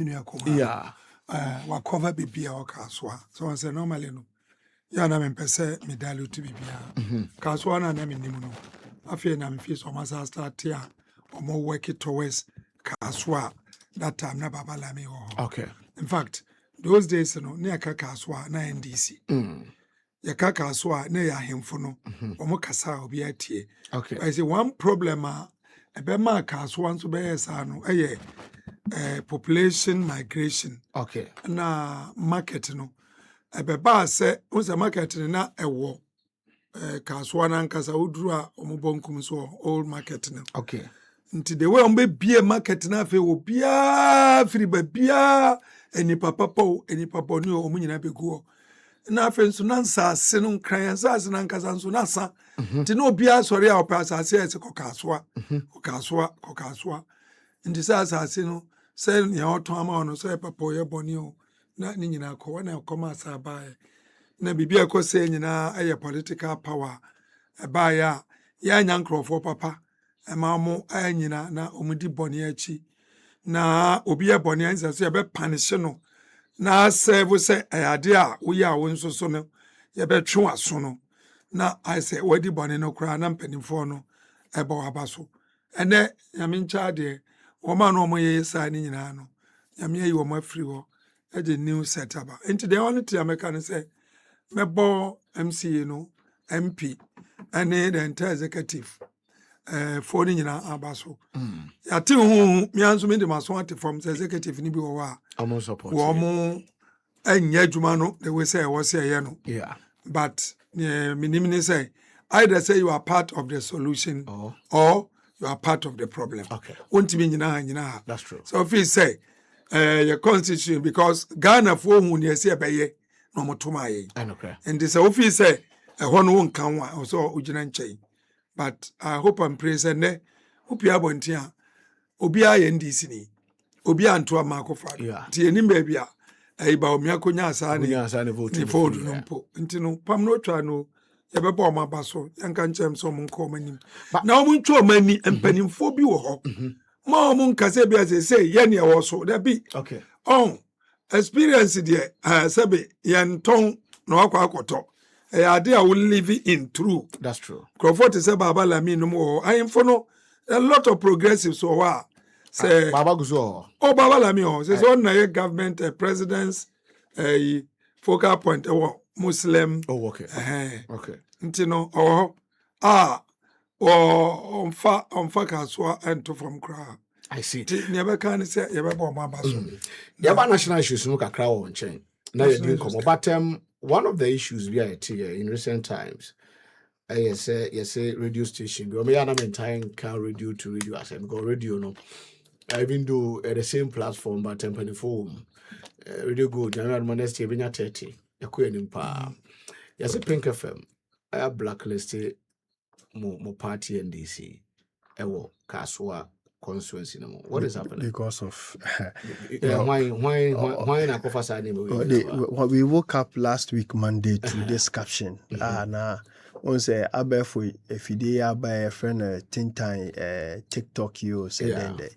Yeah. Wa cover bibia o kaswa. So I say normally no. Ya na me pese me dilute bibia. Kaswa na me nimu no. Afei na me fi so ma start here. Omo work it towards kaswa. That time na baba la me ho. Okay. In fact, those days no na ka kaswa na NDC. Ya ka kaswa na ya hemfo no. Omo kasa obi atie. Okay. I say one problem ebe ma kaswa nso be yesa no population migration. Okay. Na market no ebe ba se unse market na ewo kaswa na nkasa oduru a omobonkum so old market no. Okay. Nti the way ombe bie market na fe obia firi ba bia eni papa ni omunyina beguo na afe nso na nsase no nkran nsase na nkasa nso na sa nti na obia sori a opa asase ese kokaswa nti sa asase no se ne oton ama ono so papa ye boni o na ni nyina ko na koma asaba na bibia ko se nyina aye political power ba ya nyankrofo papa ema mo anyina na omudi boni achi na obi ye boni ansa so ye be punish no na serve say ayade a wo ya wo nso so no ye be twe aso no na I say wadi boni no kra na mpanimfo no eba wabaso ene nyame ncha de wo ma no mo ye sa ni nyina no nyame yi wo ma free ho e de new setup into the only thing American say mebo MCA no MP ene the entire executive for ni nyina abaso ya ti hu mi anso me de maso ate from executive ni bi wo wa I'm support wo mo anya adwuma no the way say wo say ye no yeah but minimum say either say you are part of the solution or you are part of the problem. Okay. Nyina. That's true. So if you say your constitution because Ghana for who near say beye no motuma ye. Okay. And this office say one won't come so ujina nche. But I hope and pray say ne upia bontia obi aye ndisi ni obi anto amako fa. Yeah. Ti enim baby a ba omiako nya asa ni vote no mpo. Nti no pam no twa no yebeba o mabaso yanka nchem so mo nko manim na o ntwa o mani empanimfo bi wo ho ma o mo nkase bi asese ye ne wo so da bi okay experience there sabe yanton na akwa akoto ade a we live in true. That's true. Crawford say baba lami no mo ayemfo no a lot of progressives so wa say baba guzo baba lami say so na ye government presidents focal point Muslim. Okay. Okay. Ntino onfa kaswa ento from kra. I see. Never can say yebeba mabaso. Yaba national issues no kakra wo nchen. Na you drink come but one of the issues we are here in recent times yes radio station go me na maintain can radio to radio as go radio no even though at the same platform but temporary form radio go general monesti be nya 30 yakọ enim pa yes Pink FM I blacklisted mo party NDC ewo Kaswa constituency no. What is happening? Because of why na kofa sa ni we woke up last week Monday to this caption na on say abefo efide aba a friend tintan TikTok you said then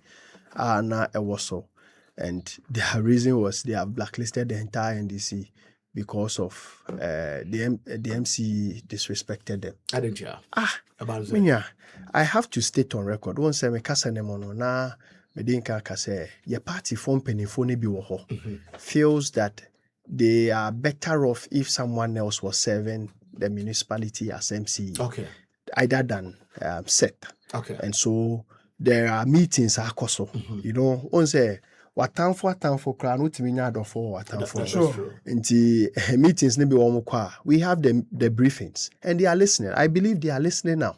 na ewoso and the reason was they have blacklisted the entire NDC because of the MC disrespected them. I didn't hear. About that. I have to state on record. Once I make a mono na medinka kase your party form penifone bi wo feels that they are better off if someone else was serving the municipality as MC. Okay. Either than Seth. Okay. And so there are meetings akoso. You know, once watamfo kra no timi nya adofo watamfo nti meetings ne be wo kwa we have the briefings and they are listening. I believe they are listening now.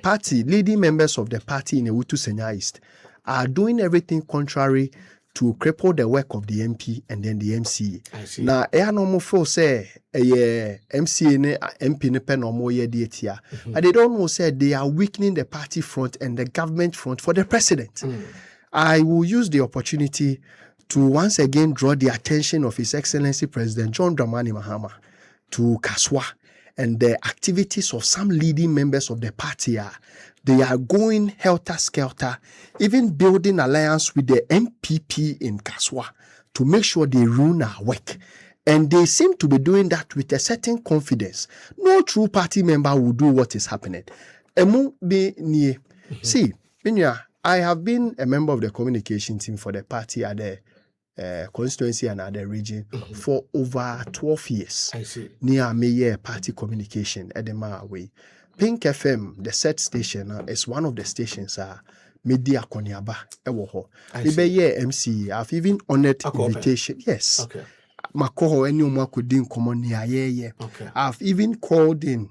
Party leading members of the party in Ewutu Senya East are doing everything contrary to cripple the work of the MP and then the MCA. Na no mo feel say MCA ne MP ne pen no mo ye dia but they don't know say they are weakening the party front and the government front for the president. I will use the opportunity to once again draw the attention of His Excellency President John Dramani Mahama to Kaswa and the activities of some leading members of the party. They are going helter-skelter, even building alliance with the MPP in Kaswa. to make sure they ruin our work. And they seem to be doing that with a certain confidence. No true party member will do what is happening. See, I have been a member of the communication team for the party at the constituency and at the region for over 12 years. I see. Near me, party communication at the Maraway. Pink FM, the set station, is one of the stations. Media Konyaba, Ewoho. MC, I've even honored invitation. Yes. Okay. Makoho anyone could din common near. Okay. I've even called in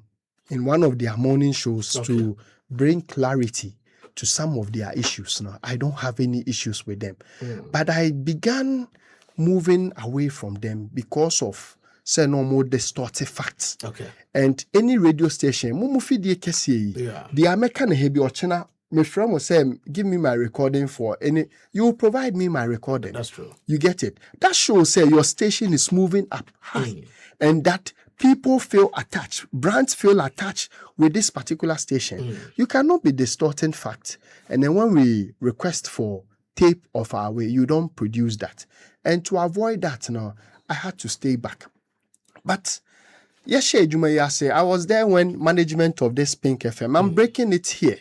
one of their morning shows to bring clarity to some of their issues. Now, I don't have any issues with them. But I began moving away from them because of no more distorted facts. Okay. And any radio station, the American heavy or China, my friend was saying, give me my recording for any, you will provide me my recording. That's true. You get it. That shows your station is moving up high and that people feel attached, brands feel attached with this particular station. You cannot be distorting facts. And then when we request for tape of our way, you don't produce that. And to avoid that now, I had to stay back. But yes, I was there when management of this Pink FM. I'm breaking it here.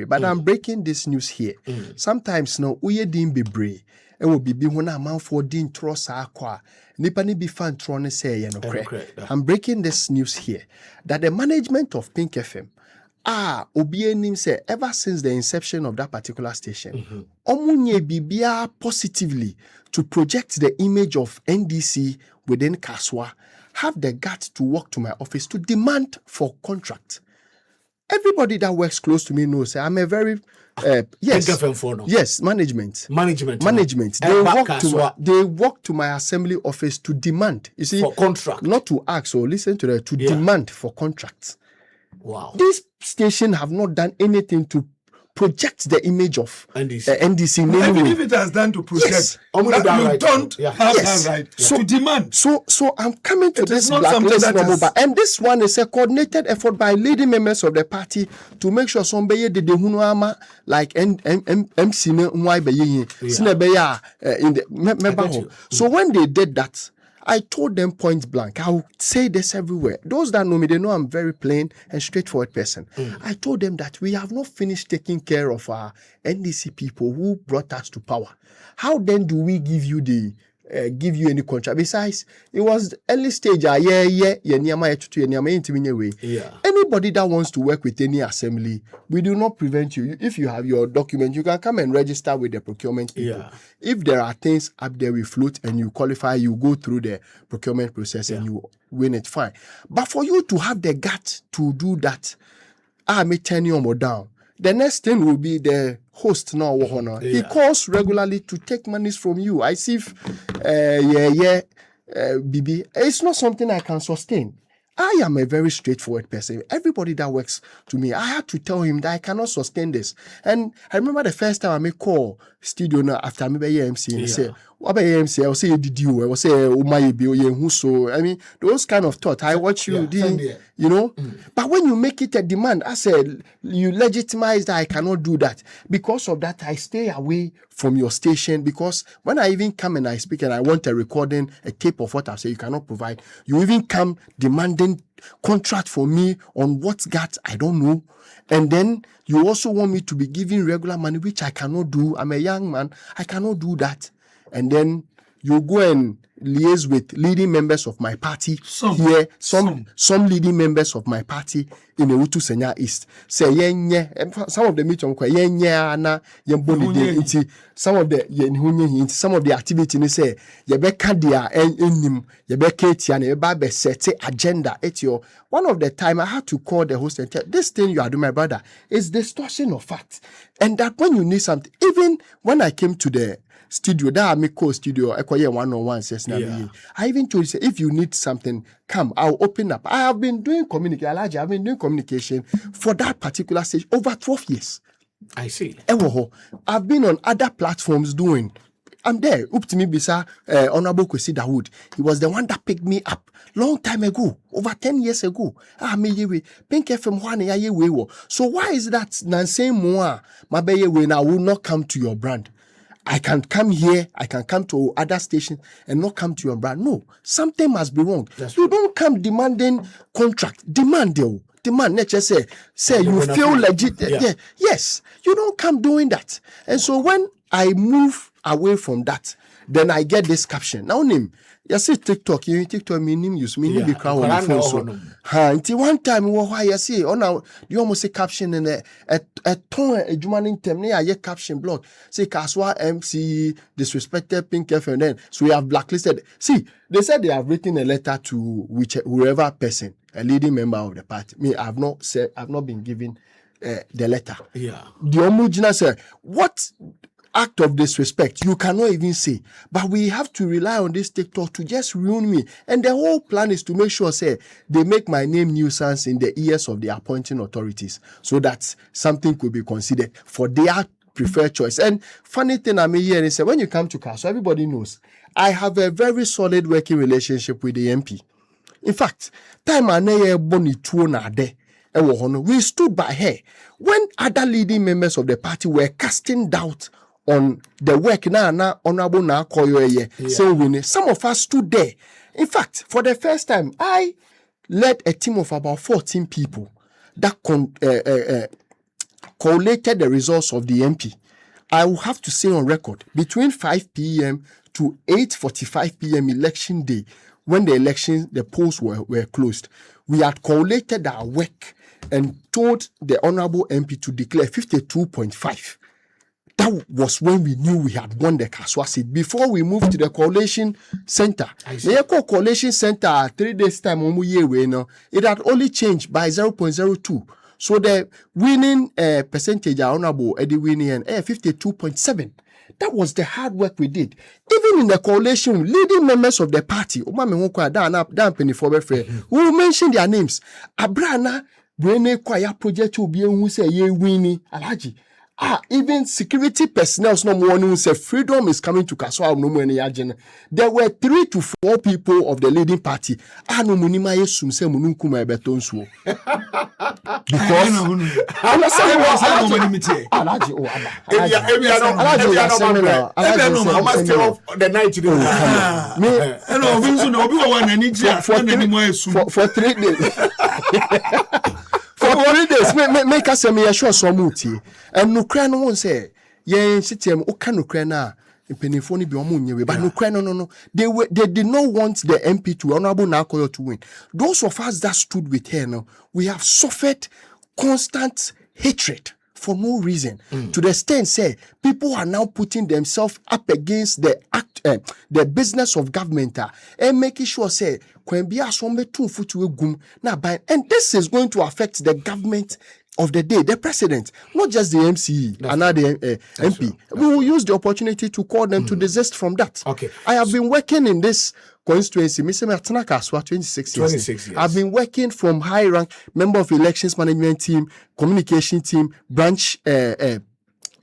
But I'm breaking this news here. Sometimes no, we din be brave. It will be when a man for din trust aqua. Nipani be fan tron say I'm breaking this news here that the management of Pink FM Obienim say ever since the inception of that particular station, Omunye bibia positively to project the image of NDC within Kaswa, have the guts to walk to my office to demand for contract. Everybody that works close to me knows I'm a very yes, management. They walk to my assembly office to demand. You see, for contract, not to ask or listen to them, to demand for contracts. Wow. This station have not done anything to project the image of NDC. I believe it has done to project. You don't have that right to demand. So I'm coming to this blacklist, and this one is a coordinated effort by leading members of the party to make sure somebody did the hunuama like MC in the So when they did that, I told them point blank, I'll say this everywhere. Those that know me, they know I'm very plain and straightforward person. I told them that we have not finished taking care of our NDC people who brought us to power. How then do we give you any contract? Besides, it was early stage. Anybody that wants to work with any assembly, we do not prevent you. If you have your document, you can come and register with the procurement people. If there are things up there we float and you qualify, you go through the procurement process and you win it, fine. But for you to have the guts to do that, I may turn you more down. The next thing will be the host now. He calls regularly to take monies from you. I see BB. It's not something I can sustain. I am a very straightforward person. Everybody that works to me, I had to tell him that I cannot sustain this. And I remember the first time I made call studio now after I made MC and say, what about MC? I'll say, did you? I will say, oh my be so. I mean, those kind of thought. I watch you, you know. But when you make it a demand, I said, you legitimize that I cannot do that. Because of that, I stay away from your station. Because when I even come and I speak and I want a recording, a tape of what I say, you cannot provide. You even come demanding contract for me on what's got, I don't know. And then you also want me to be giving regular money, which I cannot do. I'm a young man. I cannot do that. And then you go and liaise with leading members of my party some leading members of my party in the Utu Senya East. Say some of the meeting some of the activity say set agenda. One of the time I had to call the host and tell this thing you are doing, my brother, is distortion of facts. And that when you need something, even when I came to the studio, that I make co-studio, I 101 says I even told you, say, if you need something, come, I'll open up. I have been doing communication. I've been doing communication for that particular stage over 12 years. I see. I've been on other platforms doing. I'm there. Up to me, Bisa, Honorable Kwesi Dawood. He was the one that picked me up long time ago, over 10 years ago. Pink FM one. So why is that? Nansei Moa, Mabeyewe, I will not come to your brand. I can come here, I can come to other stations and not come to your brand. No, something must be wrong. You don't come demanding contract. Demand. Nature say you feel legit. Yeah. Yes, you don't come doing that. And so when I move away from that, then I get this caption. Now name. You see TikTok me name use me name be crowd on the phone so. Until one time why you see now you almost say caption in a tone a human term near a caption block. Say Kaswa MC disrespected Pink FM then. So we have blacklisted. See, they said they have written a letter to whoever person, a leading member of the party. Me, I've not been given the letter. Yeah. The Omujina said, what act of disrespect you cannot even say, but we have to rely on this TikTok to just ruin me, and the whole plan is to make sure they make my name nuisance in the ears of the appointing authorities so that something could be considered for their preferred choice. And funny thing I may hear is when you come to Castle, everybody knows I have a very solid working relationship with the MP. In fact, time we stood by her when other leading members of the party were casting doubt on the work na honorable na koyo so winning. Some of us stood there. In fact, for the first time, I led a team of about 14 people that collated the results of the MP. I will have to say on record, between 5 p.m. to 8:45 p.m. election day, when the polls were closed, we had collated our work and told the honorable MP to declare 52.5. That was when we knew we had won the Kaswa seat. Before we moved to the coalition center, the coalition center 3 days time, it had only changed by 0.02. So the winning percentage, honorable Eddie winning 52.7. That was the hard work we did. Even in the coalition, leading members of the party, we mentioned their names. Abrana, Brene Kwaya project will be who say ye winning Alaji. Even security personnel no more who say freedom is coming to Kaswa no more any agenda. There were 3 to 4 people of the leading party. No munima yesum say mununkuma ebetonso. Because for 3 days. For 3 days, make us a sure so muti. And Ukraine won't say, yeah, citizen, Ukraine, Penifoni be omunye, but Ukraine, no. They did not want the MP to Honorable Nakoyo to win. Those of us that stood with her, no, we have suffered constant hatred for no reason. To the extent, say, people are now putting themselves up against the business of government and making sure, say, and this is going to affect the government of the day, the president, not just the MCE, another MP. We will use the opportunity to call them to desist from that. Okay. I have been working in this constituency, Mr. Martinakaswa, 26 years. I've been working from high rank, member of elections management team, communication team, branch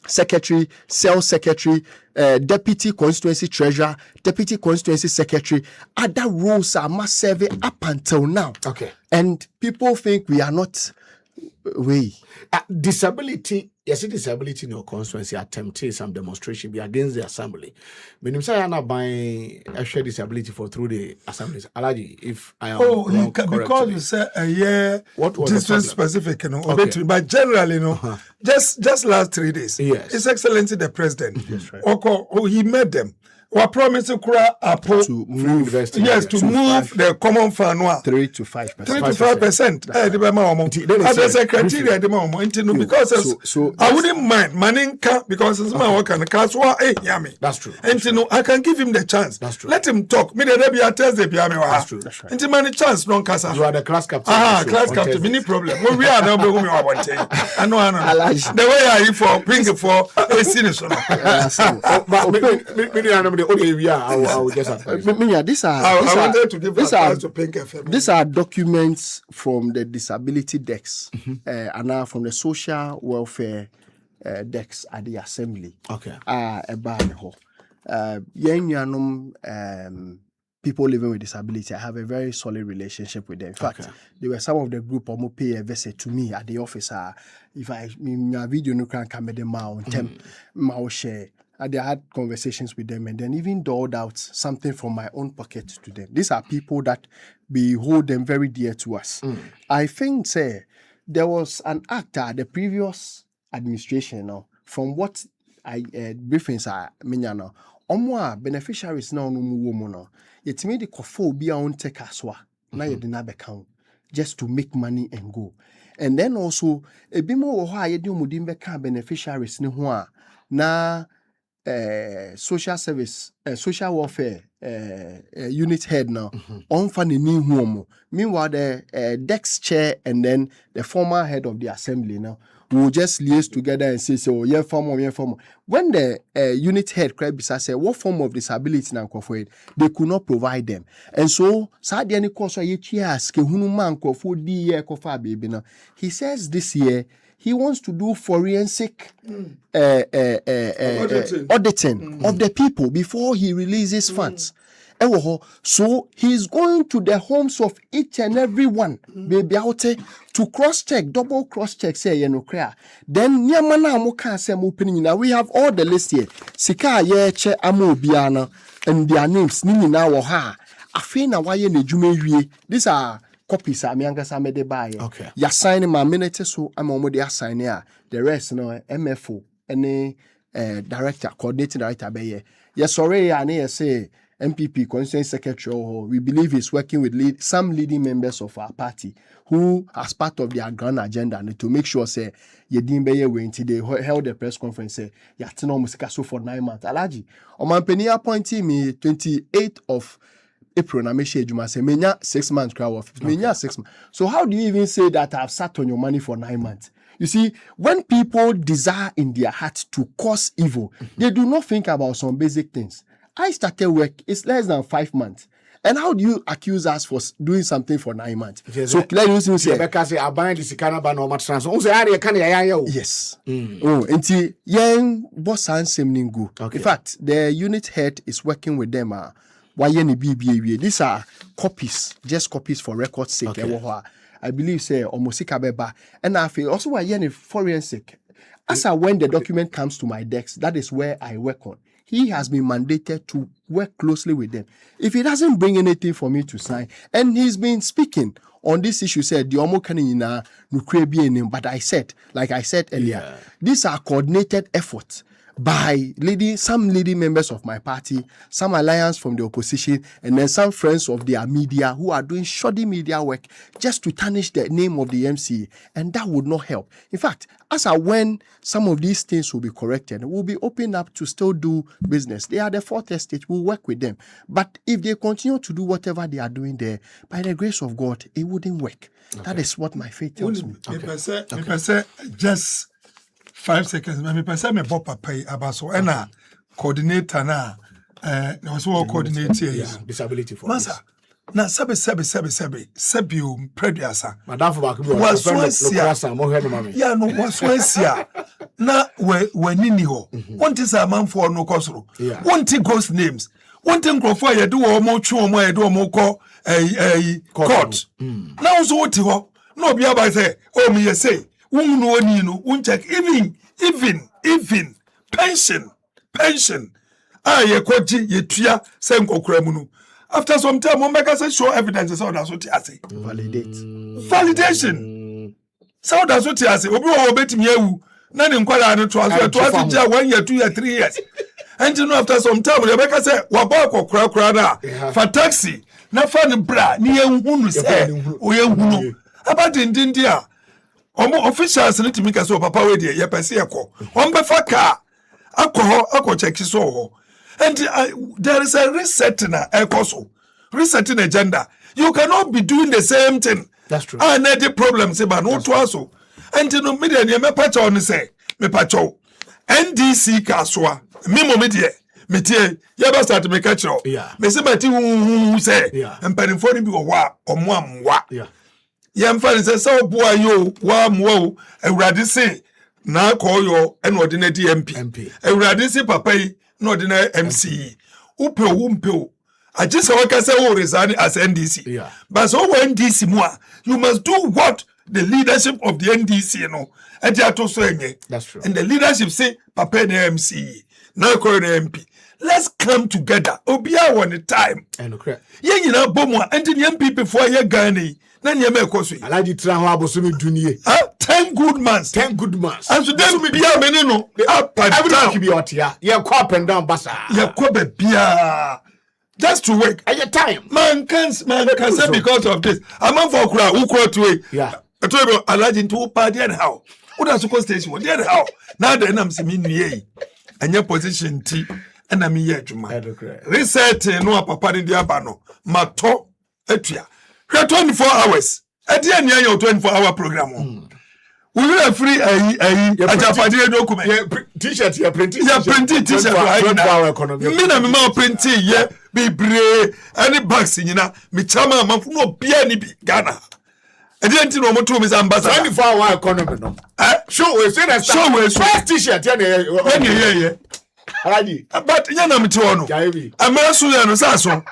secretary, cell secretary, deputy constituency treasurer, deputy constituency secretary. Other roles are must serve up until now. Okay. And people think we are not. Disability, yes, disability in your constituency attempted some demonstration be against the assembly. When you say I'm not buying a share disability for through the assemblies, Alaji, if I am because you say a year what was district specific, okay. But generally, just last 3 days, His Excellency the President, he met them. We promised to move university. Yes, to move the common fund 3 to 5%. 3 to 5%. As a secretary, because I wouldn't mind Maninka because it's my work and Kaswa. Yami. That's true. And I can give him the chance. That's true. Let him talk. Me the be a Thursday. That's true. And many chance non Kasa. You are the class captain. Class captain. Many problem. We are not who we want to. I know. The way I for bring for a senior. I will just these are documents from the disability decks and now from the social welfare decks at the assembly. Okay. People living with disability, I have a very solid relationship with them. In fact, there were some of the group who pay a visit to me at the office. If I video no can come them out, share. I had conversations with them and then even doled out something from my own pocket to them. These are people that we hold them very dear to us. I think, say, there was an actor, the previous administration, now, from what I briefings are, now, beneficiaries now no more no. Yet me the kofo be on take aswa. Na you did not account just to make money and go. And then also a bit more how you do mudimbe beneficiaries ni na social service, social welfare unit head now on funny new home. Meanwhile, the Dex chair and then the former head of the assembly now will just liaise together and say, so yeah, former. When the unit head Krebisa said, what form of disability now for it, they could not provide them. And so, Sadiani Kosa Yechias, Kehunuman Kofu D Kofa baby now. He says this year he wants to do forensic auditing of the people before he releases funds. So he's going to the homes of each and every one, baby out to cross-check, double cross-check, say you know, then Yamana Moka say now we have all the list here. Sika ye che amo biana and their names nini na wo ha. Afina waye ne jume. These are copies I mean de buy. Okay. Ya sign my minute so I'm already assign here. The rest no MFO any director, coordinating director be yes sorry and say MPP constituency secretary. We believe he's working with some leading members of our party who, as part of their grand agenda, and to make sure say ye didn't be when they held a press conference say yatino musikaso for 9 months. Alaji, Omanpeni appointed me 28th of April. Na me share Juma say menya 6 months crowd of menya 6 months. So how do you even say that I've sat on your money for 9 months? You see, when people desire in their heart to cause evil, they do not think about some basic things. I started work, it's less than 5 months. And how do you accuse us for doing something for 9 months? Yes, so clearly you say because I buy this kind of no much transfer. yes. Oh, until young boss and ningu. In fact, the unit head is working with them. These are copies, just copies for record's sake. Okay. I believe say almost beba. And I feel also a forensic. As when the document comes to my desk, that is where I work on. He has been mandated to work closely with them. If he doesn't bring anything for me to sign, and he's been speaking on this issue, said the but I said, like I said earlier, these are coordinated efforts by some leading members of my party, some alliance from the opposition, and then some friends of their media who are doing shoddy media work just to tarnish the name of the MCA, and that would not help. In fact, when some of these things will be corrected, we'll be open up to still do business. They are the fourth estate, we'll work with them. But if they continue to do whatever they are doing there, by the grace of God, it wouldn't work. Okay. That is what my faith tells me. Just 5 seconds. Me person me bop pay abaso ena coordinator na was what coordinator disability for masa na sabe preduasa madam for back was ya no was onsia na we nini ho won't is a man for no kosoro won't ghost names won't nkrofo ye do o mo twu o mo ye do o mo ko court na so woti ho no obi aba say o me say no oni no won check even pension ye koji ye tua se nkokura mu no after some time on make us show evidence so that's what I say validation so that's what I say obi wo betimi awu na ne nkwara no to aso ja 1 year 2 year 3 years and you know after some time they make us say wa ba kokura na for taxi na fa ne bra ne ye hunu se o ye hunu about dia officials need to make us papa we dey pese ekọ on be fa car akọ check so ho and there is a resetting resetting agenda. You cannot be doing the same thing. That's true. And the problem say but no to also and you know media me pacha on say me pacha NDC kaswa me tie ya ba start me catch up me say mati say empanifo ni bi wo wa omo amwa yemfa say so boy yo wa mo awurade say na call yo en ordinary MP awurade say papa yi na ordinary MC upe I just want to say who resign as NDC but so when NDC more you must do what the leadership of the NDC and they are to so that's true and the leadership say papa na MC na ko na MP. Let's come together. Obia one the time. And correct. Ye nyina bomu enti the MP before ye Ghana yi. Na nyema ekoso yi. Alaji tra ho abosumi dunie. 10 good months. 10 good months. And so them bia me no up and every down. Be otia. Ye kwa up and down basa. Ye kwa be bia. Just to work. At your time. Man can say because of this. I'm for kura ukro to it. Yeah. I told you Alaji into party and how. What are suppose station? What the how? Now the nam se me nue. And your position T and I'm here to my reset no papa in the abano. Mato etia. 24 hours. At the end your 24-hour program. We will have free a Japanese document. T-shirt, your printing. Yeah, printing t-shirt. Me ma printing, yeah, be brave. Any box in me chama, no piani be Ghana. I didn't know what to Miss Ambassador. 24-hour economy, no. Show we say that. Show we first T-shirt, yeah. But Yana Mitono. I'm also an assassin.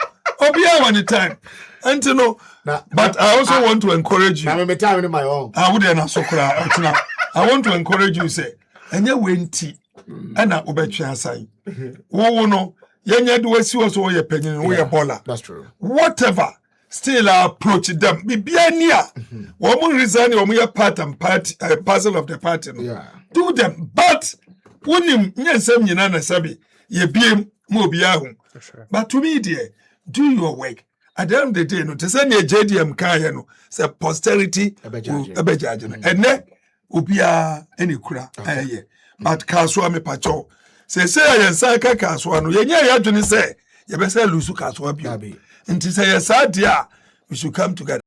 Obia one time. And to know. But I also want to encourage you. I'm a time in my own. I wouldn't so I want to encourage you, say, and you went tea, and I obey your sign. Oh, no, you do see us all your penny, we are baller. That's true. Whatever, still I approach them. Be near. Woman resign or we are part and parcel of the party. Yeah. Do them, but when you send you nana sabi, ye be mobiahum. But to me, dear, do your work. At the end of the day, no, to send a JDM car, no, say posterity, ebejajin, and ne, ubia any kura, but Kaswa me pacho. Say, I saka Kaswa, no, ya say, you better lose Kaswa, and to say, yes, we should come together.